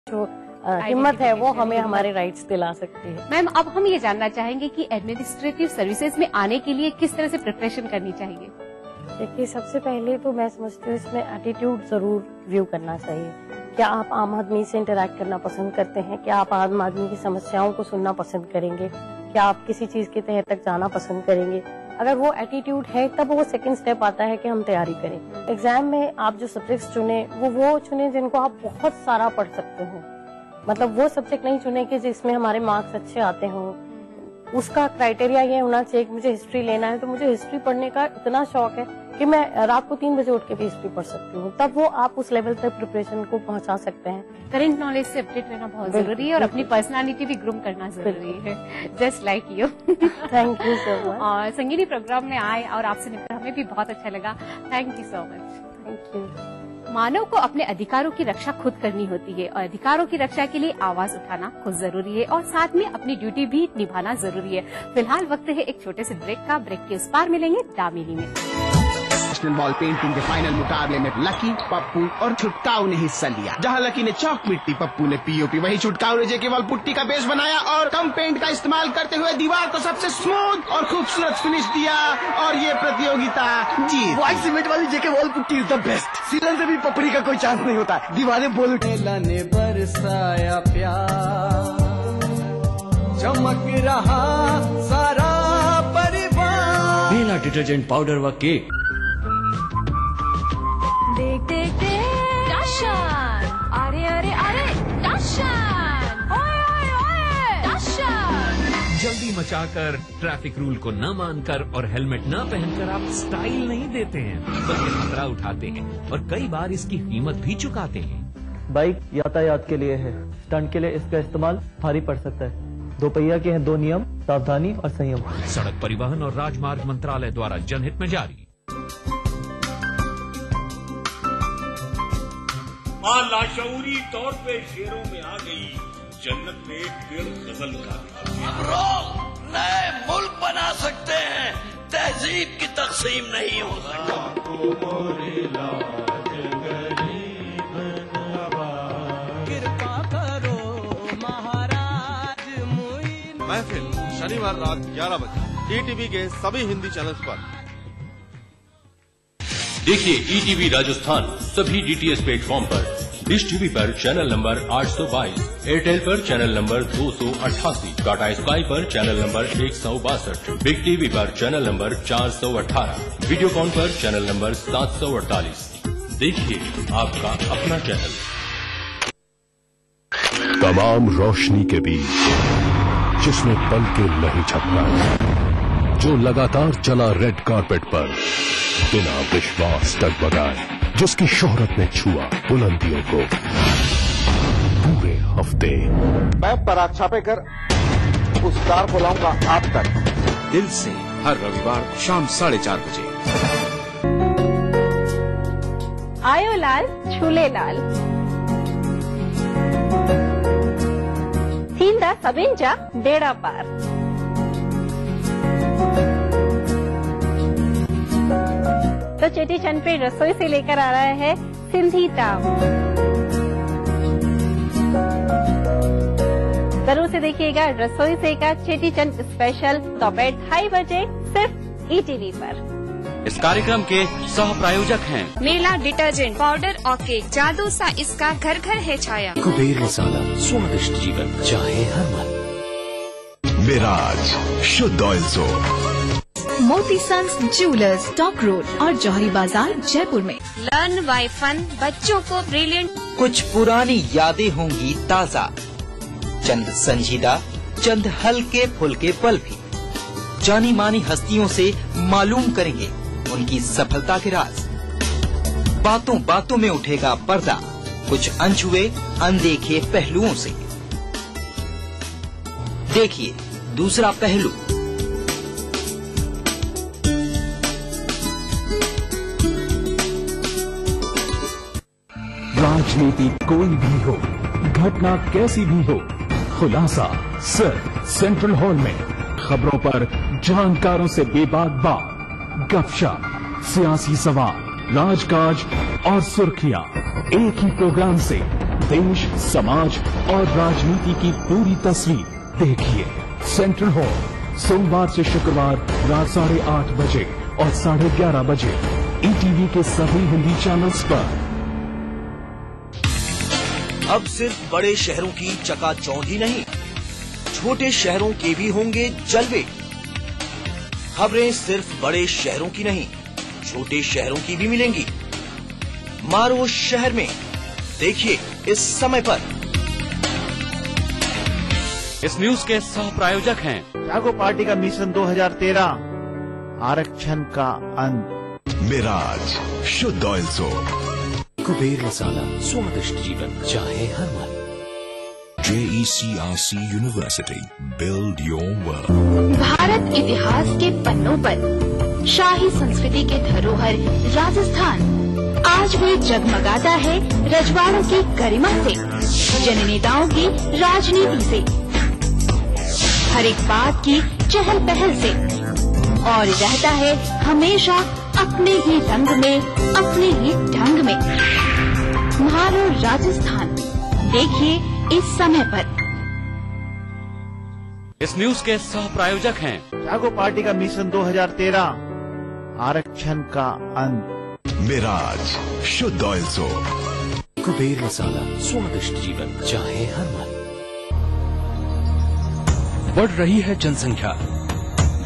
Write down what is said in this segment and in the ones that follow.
जो हिम्मत है वो हमें हमारे राइट्स दिला सकती है। मैम, अब हम ये जानना चाहेंगे कि एडमिनिस्ट्रेटिव सर्विसेज में आने के लिए किस तरह से प्रिपरेशन करनी चाहिए। देखिए, सबसे पहले तो मैं समझती हूँ इसमें एटीट्यूड जरूर व्यू करना चाहिए। क्या आप आम आदमी से इंटरेक्ट करना पसंद करते हैं? क्या आप आम आदमी की समस्याओं को सुनना पसंद करेंगे? क्या आप किसी चीज के तहत तक जाना पसंद करेंगे? अगर वो एटीट्यूड है तब वो सेकंड स्टेप आता है कि हम तैयारी करें। एग्जाम में आप जो सब्जेक्ट्स चुने वो चुने जिनको आप बहुत सारा पढ़ सकते हो। मतलब वो सब्जेक्ट नहीं चुने कि जिसमें हमारे मार्क्स अच्छे आते हों। उसका क्राइटेरिया ये होना चाहिए कि मुझे हिस्ट्री लेना है तो मुझे हिस्ट्री पढ़ने का इतना शौक है कि मैं रात को 3 बजे उठ के भी हिस्ट्री पढ़ सकती हूँ। तब वो आप उस लेवल तक प्रिपरेशन को पहुँचा सकते हैं। करंट नॉलेज से अपडेट रहना बहुत जरूरी है और अपनी पर्सनालिटी भी ग्रूम करना जरूरी है, just like you. Thank you so much. और संगीनी प्रोग्राम में आए और आपसे मिलकर हमें भी बहुत अच्छा लगा। Thank you so much. Thank you. मानव को अपने अधिकारों की रक्षा खुद करनी होती है और अधिकारों की रक्षा के लिए आवाज उठाना खुद जरूरी है और साथ में अपनी ड्यूटी भी निभाना जरूरी है। फिलहाल वक्त है एक छोटे से ब्रेक का। ब्रेक के उस पार मिलेंगे दामिनी में। नेशनल वॉल पेंटिंग के फाइनल मुकाबले में लकी, पप्पू और छुटकाऊ ने हिस्सा लिया। जहां लकी ने चौक मिट्टी, पप्पू ने पीओपी, वहीं छुटकाऊ ने जेके वॉल पुट्टी का बेस बनाया और कम पेंट का इस्तेमाल करते हुए दीवार को सबसे स्मूथ और खूबसूरत फिनिश दिया और ये प्रतियोगिता जीत। व्हाइट सीमेंट वाली JK wall putty is the best. सीलन से भी पपड़ी का कोई चांस नहीं होता। दीवारें बोल उठे। ने बरसाया प्यार, चमक रहा सारा परिवार। बेला डिटर्जेंट पाउडर व केक। देख देख देख, दर्शन। अरे अरे अरे, दर्शन। ओए ओए ओए, दर्शन। जल्दी मचाकर, ट्रैफिक रूल को न मानकर और हेलमेट न पहनकर आप स्टाइल नहीं देते हैं बल्कि खतरा उठाते हैं और कई बार इसकी कीमत भी चुकाते हैं। बाइक यातायात के लिए है, स्टंट के लिए इसका इस्तेमाल भारी पड़ सकता है। 2 पहिया के हैं 2 नियम, सावधानी और संयम। सड़क परिवहन और राजमार्ग मंत्रालय द्वारा जनहित में जारी। मां लाशऊरी तौर पे शेरों में आ गई, जन्नत में एक पेड़ गजल का। हम लोग नए मुल्क बना सकते हैं, तहजीब की तकसीम नहीं हो सकती। कृपा करो महाराज मुइन। महफिल शनिवार रात 11 बजे ईटीवी के सभी हिंदी चैनल्स पर। देखिए ईटीवी राजस्थान सभी डीटीएच प्लेटफॉर्म पर, डिश टीवी पर चैनल नंबर 822, एयरटेल पर चैनल नंबर 288, टाटा स्काई पर चैनल नंबर 162, बिग टीवी पर चैनल नंबर 418, वीडियोकॉन पर चैनल नंबर 748। देखिए आपका अपना चैनल। तमाम रोशनी के बीच जिसमें पलके नहीं झपका, जो लगातार चला रेड कारपेट पर बिना विश्वास डगमगाए, जिसकी शोहरत ने छुआ बुलंदियों को पूरे हफ्ते। मैं पराग छापेकर उस कार को लाऊंगा आप तक, दिल से, हर रविवार शाम 4:30 बजे। आयो लाल झूले लाल। थींदा सभिनि जा बेड़ा पार। तो चेटीचंद पे रसोई से लेकर आ रहा है सिंधी ताम। जरूर से देखिएगा रसोई से का चेटीचंद स्पेशल दोपहर 2:30 बजे सिर्फ ईटीवी पर। इस कार्यक्रम के सह प्रायोजक हैं मेला डिटर्जेंट पाउडर और केक, जादू सा इसका घर घर है छाया। कुबेर मसाला, स्वादिष्ट जीवन चाहे हर मन। विराज शुद्ध ऑयल सोप। मोती सन्स ज्वेलर्स, टॉक रोड और जौहरी बाजार जयपुर में। लर्न बाय फन, बच्चों को ब्रिलियंट। कुछ पुरानी यादें होंगी ताजा, चंद संजीदा, चंद हल्के फुल्के पल भी। जानी मानी हस्तियों से मालूम करेंगे उनकी सफलता के राज। बातों बातों में उठेगा पर्दा, कुछ अनछुए अनदेखे पहलुओं से। देखिए दूसरा पहलू। राजनीति कोई भी हो, घटना कैसी भी हो, खुलासा सिर्फ सेंट्रल हॉल में। खबरों पर जानकारों से बेबाक बात, गपशप, सियासी सवाल, राजकाज और सुर्खियां एक ही प्रोग्राम से। देश, समाज और राजनीति की पूरी तस्वीर देखिए। सेंट्रल हॉल सोमवार से शुक्रवार रात 8:30 बजे और 11:30 बजे ETV के सभी हिंदी चैनल्स पर। अब सिर्फ बड़े शहरों की चकाचौंध ही नहीं, छोटे शहरों के भी होंगे जलवे। खबरें सिर्फ बड़े शहरों की नहीं, छोटे शहरों की भी मिलेंगी। मारो शहर में, देखिए इस समय पर। इस न्यूज के सह प्रायोजक हैं जागो पार्टी का मिशन 2013, आरक्षण का अंत। मिराज शुद्ध ऑयल सोप। कुबेर मसाला, स्वादिष्ट जीवन चाहे हर मन। JECRC university, build your world. Bharat इतिहास के पन्नों पर शाही संस्कृति के धरोहर राजस्थान आज भी जगमगाता है रजवाड़ों की गरिमा से, जननेताओं की राजनीति से, हर एक बात की चहल पहल से, और रहता है हमेशा अपने ही रंग में, अपने ही ढंग में। मारो राजस्थान, देखिए इस समय पर। इस न्यूज के सह प्रायोजक हैं जागो पार्टी का मिशन 2013, आरक्षण का अंत। मिराज शुद्ध ऑयल सोप। कुबेर मसाला, स्वादिष्ट जीवन चाहे हर मन। बढ़ रही है जनसंख्या,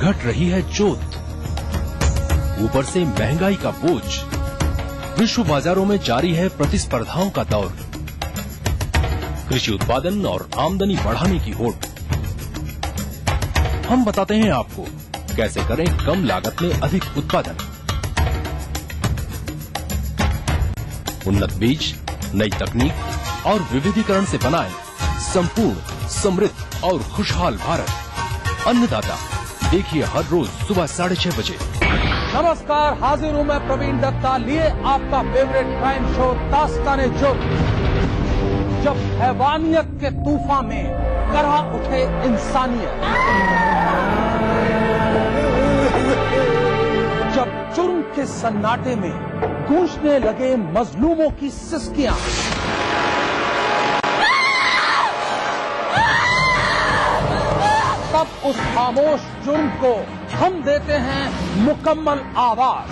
घट रही है जोत, ऊपर से महंगाई का बोझ। विश्व बाजारों में जारी है प्रतिस्पर्धाओं का दौर। कृषि उत्पादन और आमदनी बढ़ाने की होड़। हम बताते हैं आपको कैसे करें कम लागत में अधिक उत्पादन। उन्नत बीज, नई तकनीक और विविधीकरण से बनाएं संपूर्ण, समृद्ध और खुशहाल भारत। अन्नदाता, देखिए हर रोज सुबह 6:30 बजे। नमस्कार, हाजिर हूँ मैं प्रवीण दत्ता, लिए आपका फेवरेट क्राइम शो दास्तान-ए-जुर्म। जब हैवानियत के तूफान में करहा उठे इंसानियत, जब जुर्म के सन्नाटे में गूंजने लगे मजलूमों की सिसकियां, तब उस खामोश जुर्म को हम देते हैं मुकम्मल आवाज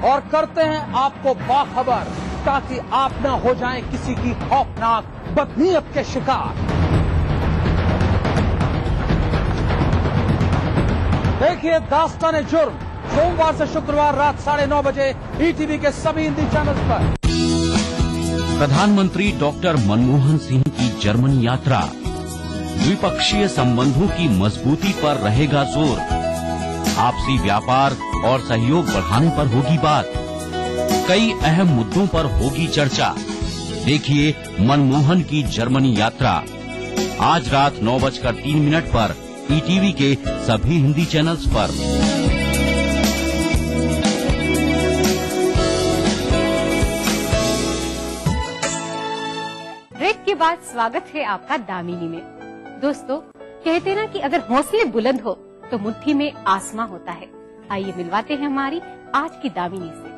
और करते हैं आपको बाखबर, ताकि आप न हो जाएं किसी की खौफनाक बदनीयत के शिकार। देखिए दास्तान-ए-जुर्म सोमवार से शुक्रवार रात 9:30 बजे ETV के सभी हिंदी चैनल्स पर। प्रधानमंत्री डॉक्टर मनमोहन सिंह की जर्मनी यात्रा, द्विपक्षीय संबंधों की मजबूती पर रहेगा जोर। आपसी व्यापार और सहयोग बढ़ाने पर होगी बात। कई अहम मुद्दों पर होगी चर्चा। देखिए मनमोहन की जर्मनी यात्रा आज रात 9:03 पर ETV के सभी हिंदी चैनल्स पर। ब्रेक के बाद स्वागत है आपका दामिनी में। दोस्तों, कहते ना कि अगर हौसले बुलंद हो तो मुट्ठी में आसमां होता है। आइए मिलवाते हैं हमारी आज की दामिनी से।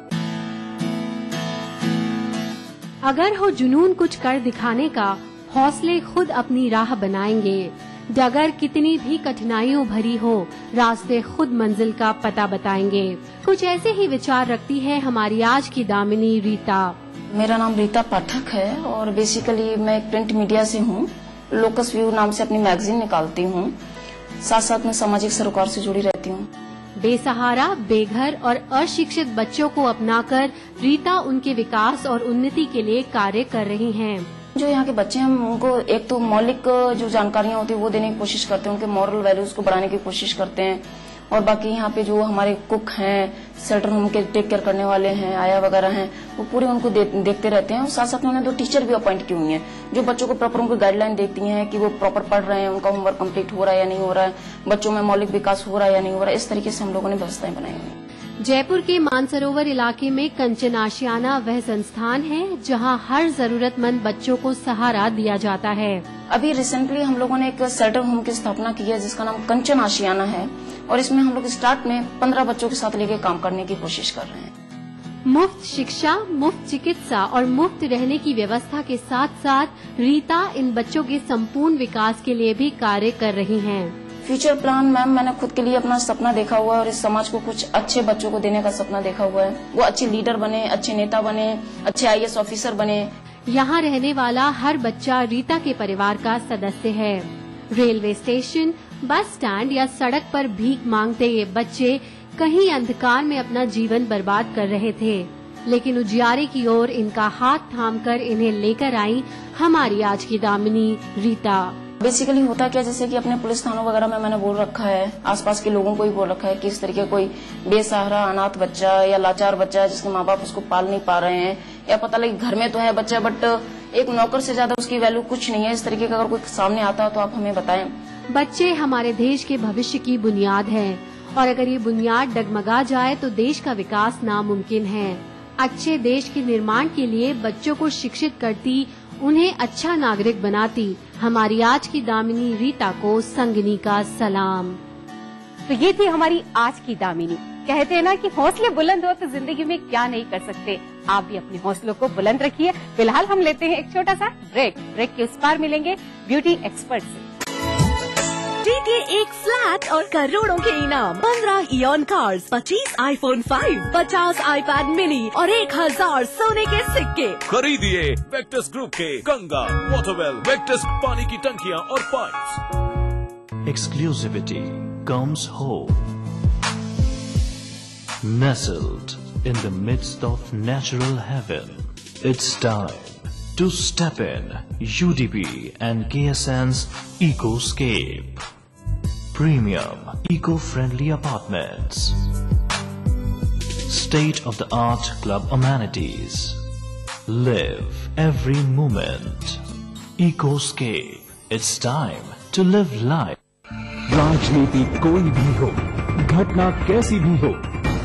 अगर हो जुनून कुछ कर दिखाने का, हौसले खुद अपनी राह बनाएंगे। डगर कितनी भी कठिनाइयों भरी हो, रास्ते खुद मंजिल का पता बताएंगे। कुछ ऐसे ही विचार रखती है हमारी आज की दामिनी रीता। मेरा नाम रीता पाठक है और बेसिकली मैं एक प्रिंट मीडिया से हूँ। लोकस व्यू नाम से अपनी मैगजीन निकालती हूँ। साथ साथ में सामाजिक सरोकार से जुड़ी रहती हूँ। बेसहारा, बेघर और अशिक्षित बच्चों को अपनाकर रीता उनके विकास और उन्नति के लिए कार्य कर रही हैं। जो यहाँ के बच्चे हैं उनको एक तो मौलिक जो जानकारियाँ होती है वो देने की कोशिश करते हैं, उनके मॉरल वैल्यूज को बढ़ाने की कोशिश करते हैं। और बाकी यहाँ पे जो हमारे कुक हैं, शेल्टर होम के टेक केयर करने वाले हैं, आया वगैरह हैं, वो पूरे उनको देखते रहते हैं। और साथ साथ में उन्होंने 2 टीचर भी अपॉइंट की हुई हैं जो बच्चों को प्रॉपर उनको गाइडलाइन देखती हैं कि वो प्रॉपर पढ़ रहे हैं, उनका होमवर्क कंप्लीट हो रहा है या नहीं हो रहा है, बच्चों में मौलिक विकास हो रहा है या नहीं हो रहा है। इस तरीके से हम लोगों ने व्यवस्थाएं बनाई हुई हैं। जयपुर के मानसरोवर इलाके में कंचन आशियाना वह संस्थान है जहां हर जरूरतमंद बच्चों को सहारा दिया जाता है। अभी रिसेंटली हम लोगों ने एक शेल्टर होम की स्थापना की है जिसका नाम कंचन आशियाना है और इसमें हम लोग स्टार्ट में 15 बच्चों के साथ लेके काम करने की कोशिश कर रहे हैं। मुफ्त शिक्षा, मुफ्त चिकित्सा और मुफ्त रहने की व्यवस्था के साथ साथ रीता इन बच्चों के संपूर्ण विकास के लिए भी कार्य कर रही हैं। फ्यूचर प्लान मैम, मैंने खुद के लिए अपना सपना देखा हुआ है और इस समाज को कुछ अच्छे बच्चों को देने का सपना देखा हुआ है। वो अच्छे लीडर बने, अच्छे नेता बने, अच्छे IAS ऑफिसर बने। यहाँ रहने वाला हर बच्चा रीता के परिवार का सदस्य है। रेलवे स्टेशन, बस स्टैंड या सड़क पर भीख मांगते ये बच्चे कहीं अंधकार में अपना जीवन बर्बाद कर रहे थे, लेकिन उजियारे की ओर इनका हाथ थामकर इन्हें लेकर आई हमारी आज की दामिनी रीता। बेसिकली होता क्या, जैसे कि अपने पुलिस थानों वगैरह में मैंने बोल रखा है, आसपास के लोगों को भी बोल रखा है कि इस तरीके कोई बेसहारा अनाथ बच्चा या लाचार बच्चा है जिसके माँ बाप उसको पाल नहीं पा रहे हैं, या पता लगे घर में तो है बच्चा बट एक नौकर से ज्यादा उसकी वैल्यू कुछ नहीं है, इस तरीके का अगर कोई सामने आता है तो आप हमें बताएं। बच्चे हमारे देश के भविष्य की बुनियाद है और अगर ये बुनियाद डगमगा जाए तो देश का विकास नामुमकिन है। अच्छे देश के निर्माण के लिए बच्चों को शिक्षित करती, उन्हें अच्छा नागरिक बनाती हमारी आज की दामिनी रीता को संगनी का सलाम। तो ये थी हमारी आज की दामिनी। कहते हैं ना कि हौसले बुलंद हो तो जिंदगी में क्या नहीं कर सकते। आप भी अपने हौसलों को बुलंद रखिए। फिलहाल हम लेते हैं एक छोटा सा ब्रेक के उस पार मिलेंगे ब्यूटी एक्सपर्ट से। जीतिए एक फ्लैट और करोड़ों के इनाम, 15 ion cars, 25 iPhone 5, 50 iPad mini और 1000 सोने के सिक्के। खरीदिए वेक्टस ग्रुप के गंगा, वाटरवेल, वेक्टस पानी की टंकियां और pipes. Exclusivity comes home. Nestled in the midst of natural heaven, it's time to step in UDP and KSN's Ecoscape. Premium eco-friendly apartments, state-of-the-art club amenities. Live every moment. Ecoscape. It's time to live life. राजनीति कोई भी हो, घटना कैसी भी हो,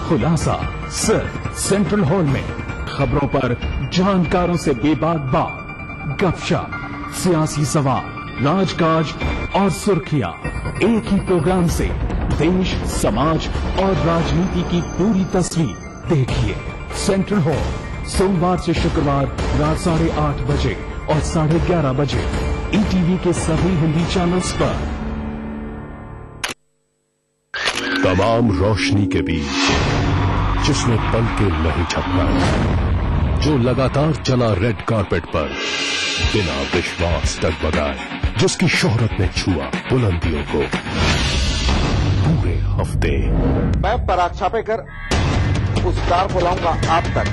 खुलासा सिर्फ सेंट्रल हॉल में। खबरों पर जानकारों से बेबाक बात, गपशप, सियासी सवाल, राजकाज और सुर्खियां एक ही प्रोग्राम से देश, समाज और राजनीति की पूरी तस्वीर देखिए। सेंट्रल हॉल सोमवार से शुक्रवार रात 8:30 बजे और 11:30 बजे ETV के सभी हिंदी चैनल्स पर। तमाम रोशनी के बीच जिसमें पल के नहीं झपका, जो लगातार चला रेड कारपेट पर बिना विश्वास डगमगाए, जिसकी शोहरत ने छुआ बुलंदियों को पूरे हफ्ते। मैं पराग छापेकर उस स्टार को लाऊंगा आप तक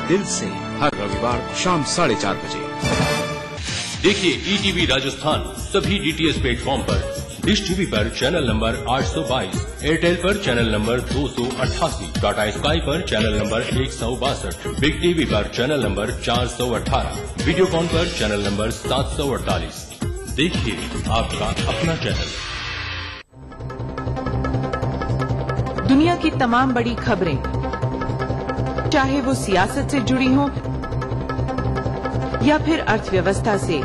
दिल से, हर रविवार शाम 4:30 बजे। देखिए ETV राजस्थान सभी DTS प्लेटफॉर्म पर, डिश टीवी पर चैनल नंबर 822, एयरटेल पर चैनल नंबर 288, टाटा स्काई पर चैनल नंबर 162, बिग टीवी पर चैनल नंबर 418, वीडियोकॉन पर चैनल नंबर 748। देखिए आपका अपना चैनल। दुनिया की तमाम बड़ी खबरें, चाहे वो सियासत से जुड़ी हो या फिर अर्थव्यवस्था से,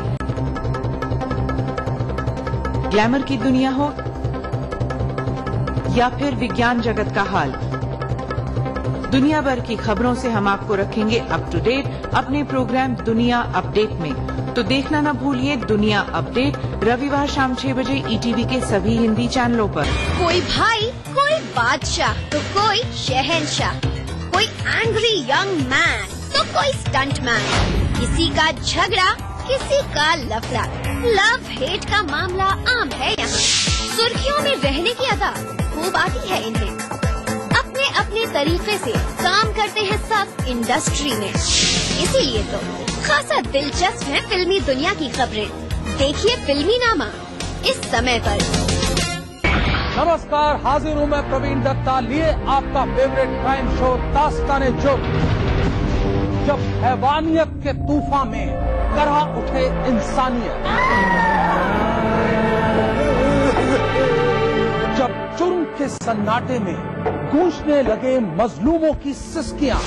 ग्लैमर की दुनिया हो या फिर विज्ञान जगत का हाल, दुनिया भर की खबरों से हम आपको रखेंगे अप टू डेट अपने प्रोग्राम दुनिया अपडेट में। तो देखना न भूलिए दुनिया अपडेट रविवार शाम 6 बजे ETV के सभी हिंदी चैनलों पर। कोई भाई, कोई बादशाह तो कोई शहंशाह, कोई एंग्री यंग मैन तो कोई स्टंट मैन, किसी का झगड़ा किसी का लफड़ा, लव हेट का मामला आम है यहाँ। सुर्खियों में रहने की अदा खूब आती है इन्हें, अपने अपने तरीके से काम करते हैं सब इंडस्ट्री में। इसीलिए तो खासा दिलचस्प है फिल्मी दुनिया की खबरें। देखिए फिल्मी नामा इस समय पर। नमस्कार, हाजिर हूँ मैं प्रवीण दत्ता, लिए आपका फेवरेट क्राइम शो दास्ताने जुर्म। जब हैवानियत के तूफान में करह उठे इंसानियत, जब जुर्म के सन्नाटे में गूंजने लगे मजलूमों की सिसकियां,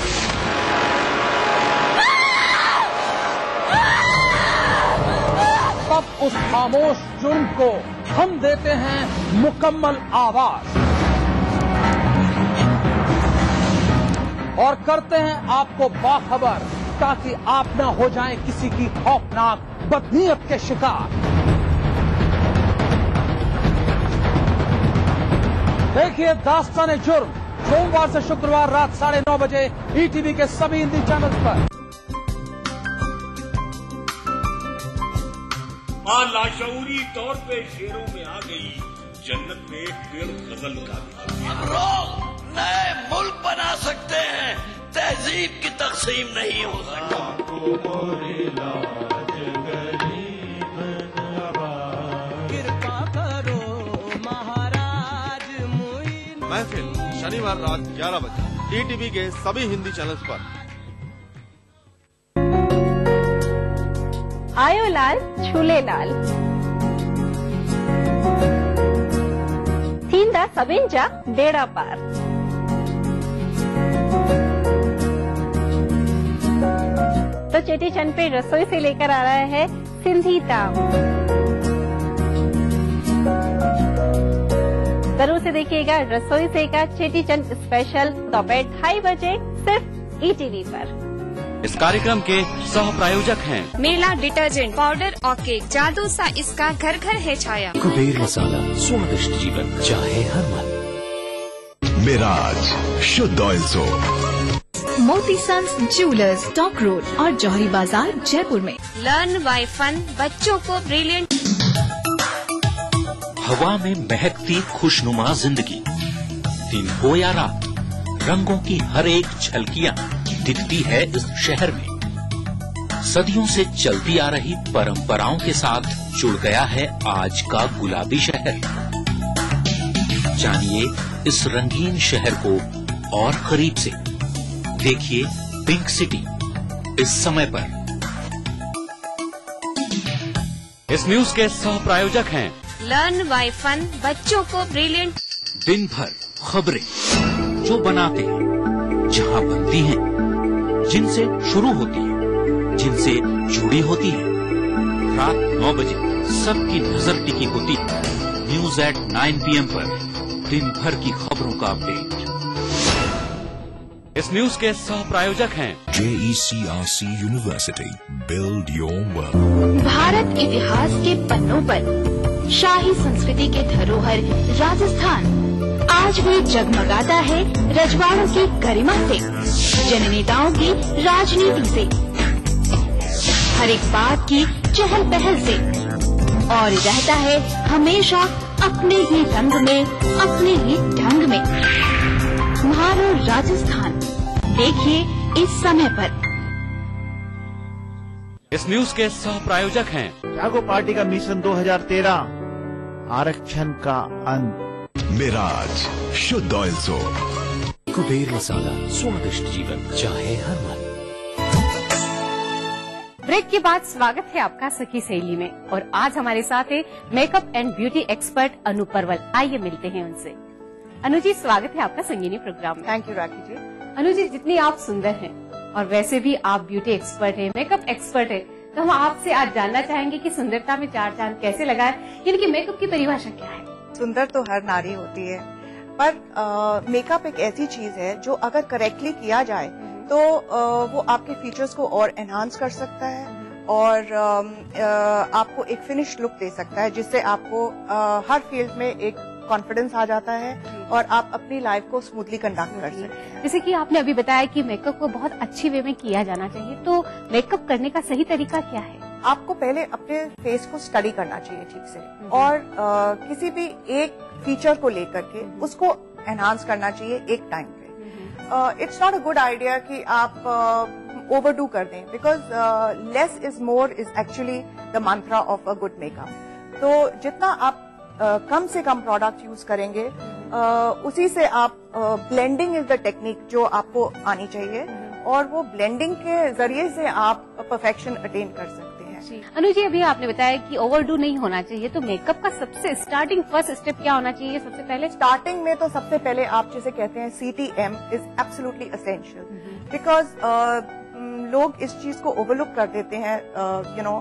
तब उस खामोश जुर्म को हम देते हैं मुकम्मल आवाज। और करते हैं आपको बाखबर ताकि आप न हो जाएं किसी की खौफनाक बदनीयत के शिकार। देखिए दास्तान जुर्म सोमवार से शुक्रवार रात 9:30 बजे ईटीवी के सभी हिंदी चैनल्स पर। मां लाशऊरी तौर पे शेरों में आ गई, जन्नत में एक पेड़ गजल का लोग नए मुल्क बना सकते हैं, तहजीब की तकसीम नहीं हो महफिल शनिवार रात 11 बजे ईटीवी के सभी हिंदी चैनल्स पर। आयो लाल झूले लाल थींदा सभिनि जा बेड़ा पार। तो चेटीचंद पे रसोई से लेकर आ रहा है सिंधी ताम। जरूर से देखिएगा रसोई से का चेटीचंद स्पेशल दोपहर 2:30 बजे सिर्फ ईटीवी पर। इस कार्यक्रम के सह प्रायोजक हैं मेला डिटर्जेंट पाउडर और केक, जादू सा इसका घर घर है छाया। कुबेर मसाला, स्वादिष्ट जीवन चाहे हर मन। मिराज शुद्ध ऑयल सोप। मोती सन्स ज्वेलर्स टॉक रोड और जौहरी बाजार जयपुर में। लर्न बाय फन, बच्चों को ब्रिलियंट। हवा में महकती खुशनुमा जिंदगी, दिन हो या रात, रंगों की हर एक झलकियां दिखती है इस शहर में। सदियों से चलती आ रही परंपराओं के साथ जुड़ गया है आज का गुलाबी शहर। जानिए इस रंगीन शहर को और करीब से। देखिए पिंक सिटी इस समय पर। इस न्यूज के सह प्रायोजक हैं लर्न बाय फन, बच्चों को ब्रिलियंट। दिन भर खबरें जो बनाते हैं, जहां बनती हैं, जिनसे शुरू होती है, जिनसे जुड़ी होती है। रात 9 बजे सबकी नजर टिकी होती है न्यूज एट 9 PM पर। दिन भर की खबरों का अपडेट। इस न्यूज के सह प्रायोजक हैं JECRC university, build your world. Bharat इतिहास के पन्नों पर शाही संस्कृति के धरोहर राजस्थान आज भी जगमगाता है रजवाड़ों की गरिमा से, जननेताओं की राजनीति से, हर एक बात की चहल पहल से, और रहता है हमेशा अपने ही रंग में, अपने ही ढंग में। मारो राजस्थान, देखिए इस समय पर। इस न्यूज के सह प्रायोजक हैं जागो पार्टी का मिशन 2013, आरक्षण का अंत। मिराज शुद्ध ऑयल सोप। कुबेर मसाला, स्वादिष्ट जीवन चाहे हर मन। ब्रेक के बाद स्वागत है आपका सखी सहेली में, और आज हमारे साथ है मेकअप एंड ब्यूटी एक्सपर्ट अनु परवल। आइए मिलते हैं उनसे। अनु जी, स्वागत है आपका संगीनी प्रोग्राम में। थैंक यू राखी जी। अनु जी, जितनी आप सुंदर हैं और वैसे भी आप ब्यूटी एक्सपर्ट हैं, मेकअप एक्सपर्ट हैं, तो हम आपसे आज जानना चाहेंगे कि सुंदरता में चार चांद कैसे लगाए, यानी कि मेकअप की परिभाषा क्या है? सुंदर तो हर नारी होती है, पर मेकअप एक ऐसी चीज है जो अगर करेक्टली किया जाए तो वो आपके फीचर्स को और एनहांस कर सकता है और आपको एक फिनिश लुक दे सकता है, जिससे आपको हर फील्ड में एक कॉन्फिडेंस आ जाता है और आप अपनी लाइफ को स्मूथली कंडक्ट कर सकते हैं। जैसे कि आपने अभी बताया कि मेकअप को बहुत अच्छी वे में किया जाना चाहिए, तो मेकअप करने का सही तरीका क्या है? आपको पहले अपने फेस को स्टडी करना चाहिए ठीक से, और किसी भी एक फीचर को लेकर के उसको एनहांस करना चाहिए एक टाइम पे। It's not a good idea कि आप ओवरडू कर दें, because less is more is actually the Mantra of a good makeup. तो जितना आप कम से कम प्रोडक्ट यूज करेंगे, उसी से आप ब्लेंडिंग इज द टेक्निक जो आपको आनी चाहिए, और वो ब्लेंडिंग के जरिए से आप परफेक्शन अटेन कर सकते हैं। अनु जी, अभी आपने बताया कि ओवरडू नहीं होना चाहिए, तो मेकअप का सबसे स्टार्टिंग फर्स्ट स्टेप क्या होना चाहिए? सबसे पहले स्टार्टिंग में तो सबसे पहले आप जिसे कहते हैं CTM is absolutely essential, because लोग इस चीज को ओवरलुक कर देते हैं, you know,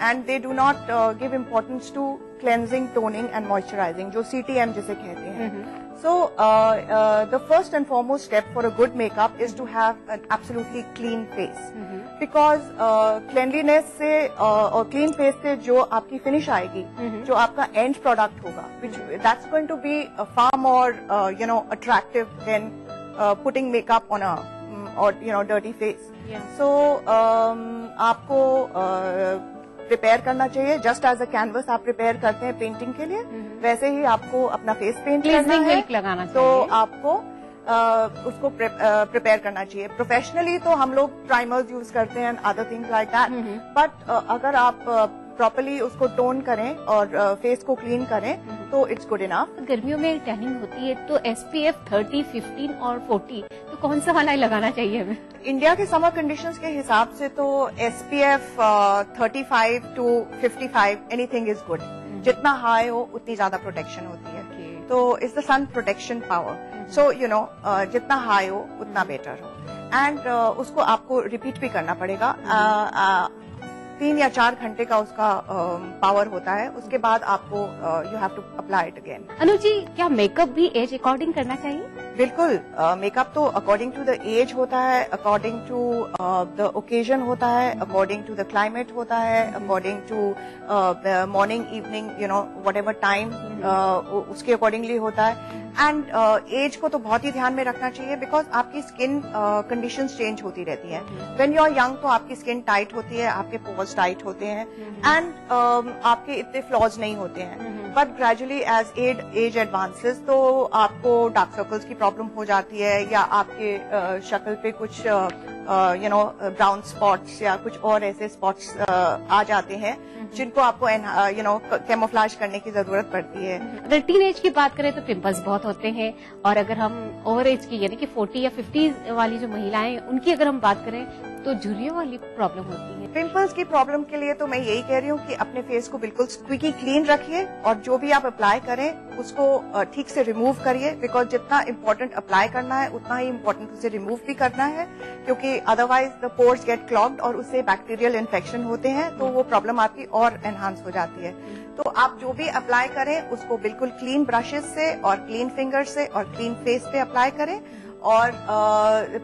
and they do not give importance to cleansing, toning and moisturising, जो CTM जिसे कहते हैं। So the first and foremost step for a good makeup is to have an absolutely clean face, because cleanliness से और clean face से जो आपकी finish आएगी, जो आपका end product होगा, which that's going to be far more attractive than putting makeup on a or dirty face. So आपको प्रिपेयर करना चाहिए, जस्ट एज अ कैनवस आप प्रिपेयर करते हैं पेंटिंग के लिए, वैसे ही आपको अपना फेस पेंट करना है, लगाना तो आपको उसको प्रिपेयर करना चाहिए। प्रोफेशनली तो हम लोग प्राइमर्स यूज करते हैं, other things like that, but अगर आप प्रॉपर्ली उसको टोन करें और फेस को क्लीन करें तो इट्स गुड इनफ। गर्मियों में टैनिंग होती है तो SPF 30, 15 और 40 तो कौन सा वाला लगाना चाहिए हमें? इंडिया के समर कंडीशंस के हिसाब से तो SPF 35 to 55 anything is good. जितना हाई हो उतनी ज्यादा प्रोटेक्शन होती है, तो is the sun protection power. So जितना हाई हो उतना बेटर हो, एंड उसको आपको रिपीट भी करना पड़ेगा। 3 या 4 घंटे का उसका पावर होता है, उसके बाद आपको you have to apply it again. Anu ji, क्या मेकअप भी एज अकॉर्डिंग करना चाहिए? बिल्कुल, मेकअप तो अकॉर्डिंग टू द एज होता है, अकॉर्डिंग टू द ओकेजन होता है, अकॉर्डिंग टू द क्लाइमेट होता है, according to morning evening whatever time उसके अकॉर्डिंगली होता है। एंड एज को तो बहुत ही ध्यान में रखना चाहिए, बिकॉज आपकी स्किन कंडीशंस चेंज होती रहती हैं। व्हेन यू आर यंग तो आपकी स्किन टाइट होती है, आपके पोर्स टाइट होते हैं, एंड आपके इतने फ्लॉज नहीं होते हैं, but gradually as age advances तो आपको डार्क सर्कल्स की प्रॉब्लम हो जाती है, या आपके शक्ल पे कुछ ब्राउन स्पॉट्स या कुछ और ऐसे स्पॉट्स आ जाते हैं जिनको आपको कैमोफ्लेज करने की जरूरत पड़ती है। अगर टीन एज की बात करें तो पिंपल्स बहुत होते हैं, और अगर हम ओवर एज की यानी कि 40 या 50 वाली जो महिलाएं उनकी अगर हम बात करें तो झुर्रियों वाली प्रॉब्लम होती है। पिंपल्स की प्रॉब्लम के लिए तो मैं यही कह रही हूँ कि अपने फेस को बिल्कुल स्क्विकी क्लीन रखिए, और जो भी आप अप्लाई करें उसको ठीक से रिमूव करिए, बिकॉज जितना इम्पोर्टेंट अप्लाई करना है उतना ही इम्पोर्टेंट उसे रिमूव भी करना है, क्योंकि otherwise the pores get clogged और उससे बैक्टीरियल इन्फेक्शन होते हैं, तो वो प्रॉब्लम आपकी और एनहांस हो जाती है। तो आप जो भी अप्लाई करें उसको बिल्कुल क्लीन ब्रशेस से और क्लीन फिंगर से और क्लीन फेस पे अप्लाई करें। और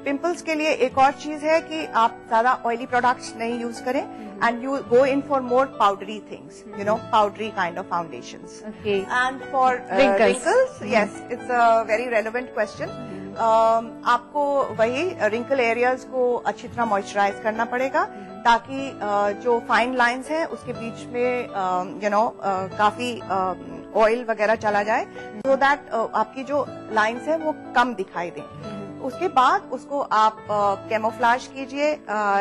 पिंपल्स के लिए एक और चीज है कि आप ज्यादा ऑयली प्रोडक्ट्स नहीं यूज करें, and you go in for more powdery things, powdery kind of foundations. And for wrinkles, yes, it's a very relevant question. आपको वही रिंकल एरियाज को अच्छी तरह मॉइस्चराइज करना पड़ेगा, ताकि जो फाइन लाइंस हैं उसके बीच में काफी ऑयल वगैरह चला जाए, सो दैट आपकी जो लाइंस हैं वो कम दिखाई दें। उसके बाद उसको आप कैमोफ्लेज कीजिए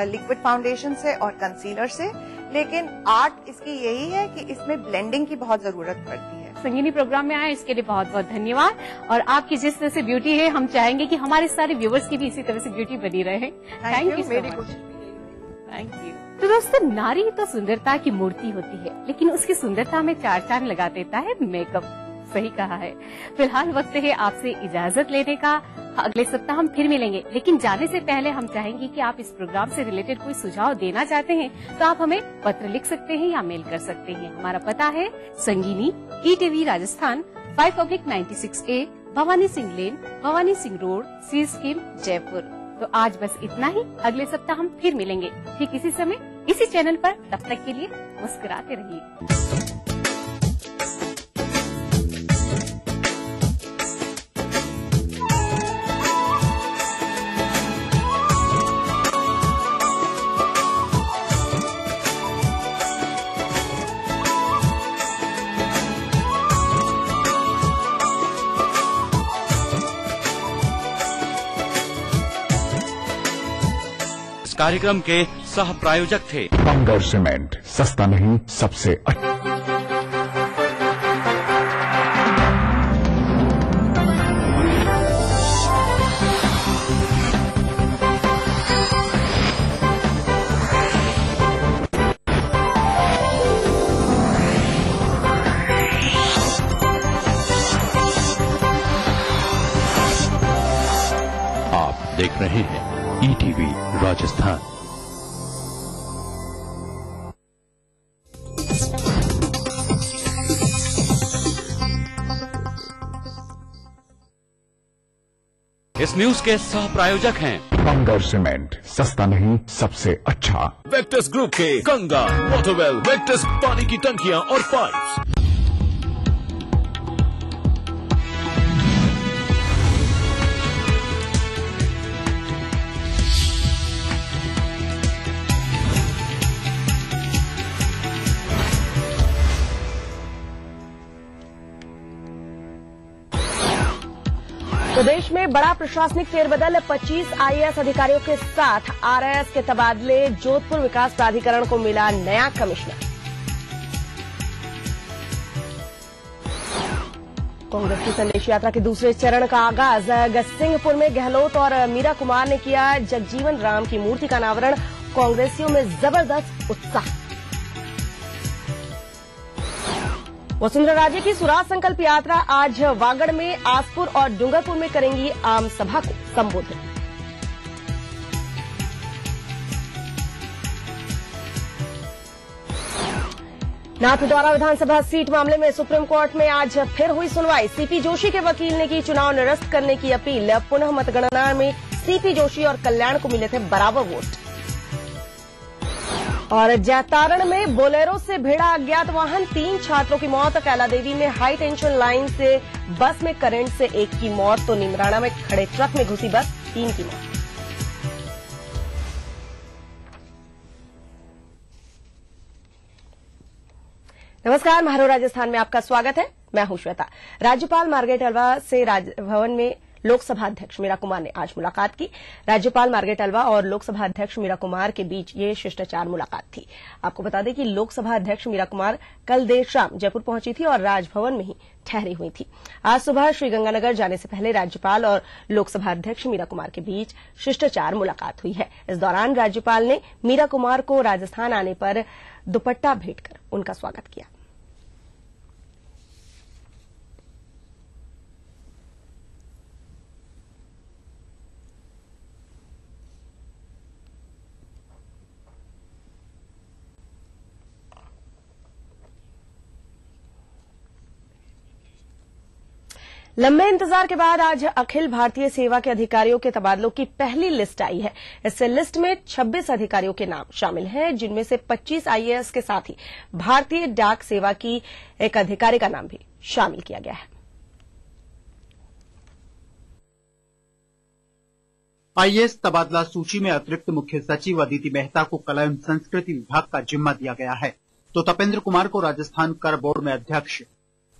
लिक्विड फाउंडेशन से और कंसीलर से, लेकिन आर्ट इसकी यही है कि इसमें ब्लेंडिंग की बहुत जरूरत पड़ती है। संगीनी प्रोग्राम में आए इसके लिए बहुत बहुत धन्यवाद, और आपकी जिस तरह से ब्यूटी है हम चाहेंगे कि हमारे सारे व्यूवर्स की भी इसी तरह से ब्यूटी बनी रहे। थैंक यू, मेरी कोशिश। Thank you. तो दोस्तों, नारी तो सुंदरता की मूर्ति होती है, लेकिन उसकी सुंदरता में 4 चांद लगा देता है मेकअप। सही कहा है। फिलहाल वक्त है आपसे इजाजत लेने का। अगले सप्ताह हम फिर मिलेंगे, लेकिन जाने से पहले हम चाहेंगे कि आप इस प्रोग्राम से रिलेटेड कोई सुझाव देना चाहते हैं तो आप हमें पत्र लिख सकते हैं या मेल कर सकते हैं। हमारा पता है संगीनी, ETV राजस्थान, 5/96A, भवानी सिंह लेन, भवानी सिंह रोड, सी स्कीम, जयपुर। तो आज बस इतना ही। अगले सप्ताह हम फिर मिलेंगे ठीक इसी समय, इसी चैनल पर। तब तक के लिए मुस्कुराते रहिए। कार्यक्रम के सह प्रायोजक थे पंगर सीमेंट, सस्ता नहीं सबसे अच्छा। आप देख रहे हैं ETV राजस्थान। इस न्यूज के सह प्रायोजक हैं बंगर सीमेंट, सस्ता नहीं सबसे अच्छा। वेक्टस ग्रुप के गंगा, वाटरवेल, वेक्टस पानी की टंकियां और पाइप्स। प्रदेश में बड़ा प्रशासनिक फेरबदल, 25 आईएएस अधिकारियों के साथ आरएएस के तबादले। जोधपुर विकास प्राधिकरण को मिला नया कमिश्नर। कांग्रेस की संदेश यात्रा के दूसरे चरण का आगाज। गजसिंहपुर में गहलोत और मीरा कुमार ने किया जगजीवन राम की मूर्ति का अनावरण। कांग्रेसियों में जबरदस्त उत्साह। वसुंधरा राजे की स्वराज संकल्प यात्रा आज वागड़ में, आसपुर और डूंगरपुर में करेंगी आम सभा को संबोधित। नाथद्वारा विधानसभा सीट मामले में सुप्रीम कोर्ट में आज फिर हुई सुनवाई। सीपी जोशी के वकील ने की चुनाव निरस्त करने की अपील। पुनः मतगणना में सीपी जोशी और कल्याण को मिले थे बराबर वोट। और जैतारण में बोलेरो से भिड़ा अज्ञात वाहन, 3 छात्रों की मौत। कैला देवी में हाई टेंशन लाइन से बस में करंट से 1 की मौत, तो निमराना में खड़े ट्रक में घुसी बस, 3 की मौत। नमस्कार, महारो राजस्थान में आपका स्वागत है। मैं हूं श्वेता। राज्यपाल मार्गरेट अलवा से राजभवन में लोकसभा अध्यक्ष मीरा कुमार ने आज मुलाकात की। राज्यपाल मार्गरेट अलवा और लोकसभा अध्यक्ष मीरा कुमार के बीच ये शिष्टाचार मुलाकात थी। आपको बता दें कि लोकसभा अध्यक्ष मीरा कुमार कल देर शाम जयपुर पहुंची थी और राजभवन में ही ठहरी हुई थी। आज सुबह श्रीगंगानगर जाने से पहले राज्यपाल और लोकसभा अध्यक्ष मीरा कुमार के बीच शिष्टाचार मुलाकात हुई है। इस दौरान राज्यपाल ने मीरा कुमार को राजस्थान आने पर दुपट्टा भेंट कर उनका स्वागत किया। लंबे इंतजार के बाद आज अखिल भारतीय सेवा के अधिकारियों के तबादलों की पहली लिस्ट आई है। इस लिस्ट में 26 अधिकारियों के नाम शामिल हैं, जिनमें से 25 आईएएस के साथ ही भारतीय डाक सेवा की एक अधिकारी का नाम भी शामिल किया गया है। आईएएस तबादला सूची में अतिरिक्त मुख्य सचिव अदिति मेहता को कला एवं संस्कृति विभाग का जिम्मा दिया गया है, तो तपेंद्र कुमार को राजस्थान कर बोर्ड में अध्यक्ष,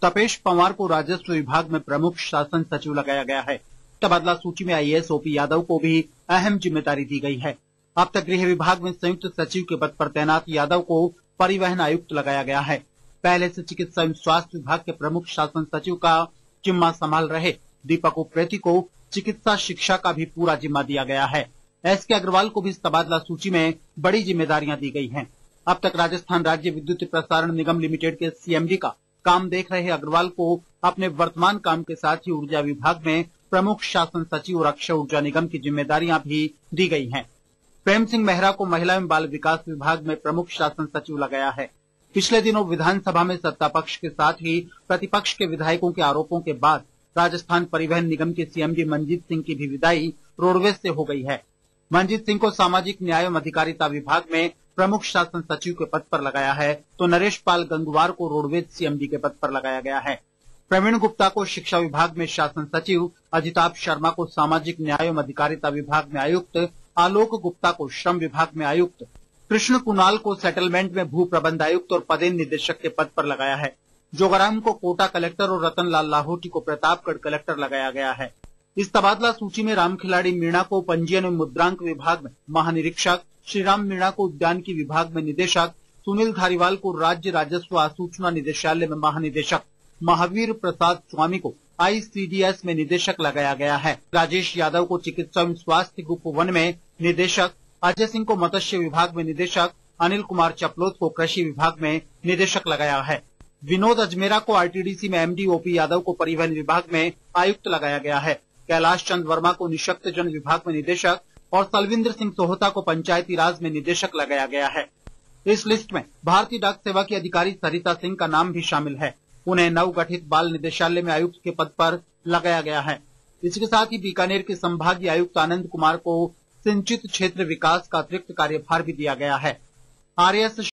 तपेश पंवार को राजस्व विभाग में प्रमुख शासन सचिव लगाया गया है। तबादला सूची में आईएएस ओपी यादव को भी अहम जिम्मेदारी दी गई है। अब तक गृह विभाग में संयुक्त सचिव के पद पर तैनात यादव को परिवहन आयुक्त लगाया गया है। पहले से चिकित्सा एवं स्वास्थ्य विभाग के प्रमुख शासन सचिव का जिम्मा संभाल रहे दीपक उप्रेती को चिकित्सा शिक्षा का भी पूरा जिम्मा दिया गया है। एसके अग्रवाल को भी इस तबादला सूची में बड़ी जिम्मेदारियां दी गई हैं। अब तक राजस्थान राज्य विद्युत प्रसारण निगम लिमिटेड के सीएमडी का काम देख रहे अग्रवाल को अपने वर्तमान काम के साथ ही ऊर्जा विभाग में प्रमुख शासन सचिव और अक्षय ऊर्जा निगम की जिम्मेदारियां भी दी गई हैं। प्रेम सिंह मेहरा को महिला एवं बाल विकास विभाग में प्रमुख शासन सचिव लगाया है। पिछले दिनों विधानसभा में सत्ता पक्ष के साथ ही प्रतिपक्ष के विधायकों के आरोपों के बाद राजस्थान परिवहन निगम के सीएमडी मनजीत सिंह की भी विदाई रोडवेज से हो गई है। मनजीत सिंह को सामाजिक न्याय एवं अधिकारिता विभाग में प्रमुख शासन सचिव के पद पर लगाया है, तो नरेश पाल गंगवार को रोडवेज सीएमडी के पद पर लगाया गया है। प्रवीण गुप्ता को शिक्षा विभाग में शासन सचिव, अजिताभ शर्मा को सामाजिक न्याय एवं अधिकारिता विभाग में आयुक्त, आलोक गुप्ता को श्रम विभाग में आयुक्त, कृष्ण कुणाल को सेटलमेंट में भू प्रबंध आयुक्त और पदेन निदेशक के पद पर लगाया है। जोगाराम को कोटा कलेक्टर और रतन लाल लाहौटी को प्रतापगढ़ कलेक्टर लगाया गया है। इस तबादला सूची में रामखिलाड़ी मीणा को पंजीयन एवं मुद्रांक विभाग में महानिरीक्षक, श्रीराम मीणा को उद्यानिकी विभाग में निदेशक, सुनील धारीवाल को राज्य राजस्व आसूचना निदेशालय में महानिदेशक, महावीर प्रसाद स्वामी को आईसीडीएस में निदेशक लगाया गया है। राजेश यादव को चिकित्सा एवं स्वास्थ्य ग्रुप 1 में निदेशक, अजय सिंह को मत्स्य विभाग में निदेशक, अनिल कुमार चपलोत को कृषि विभाग में निदेशक लगाया है। विनोद अजमेरा को आरटीडीसी में एमडी, ओपी यादव को परिवहन विभाग में आयुक्त लगाया गया है। कैलाश चंद वर्मा को निशक्तजन विभाग में निदेशक और सलविंदर सिंह सोहता को पंचायती राज में निदेशक लगाया गया है। इस लिस्ट में भारतीय डाक सेवा की अधिकारी सरिता सिंह का नाम भी शामिल है। उन्हें नवगठित बाल निदेशालय में आयुक्त के पद पर लगाया गया है। इसके साथ ही बीकानेर के संभागीय आयुक्त आनंद कुमार को सिंचित क्षेत्र विकास का अतिरिक्त कार्यभार भी दिया गया है। आरएस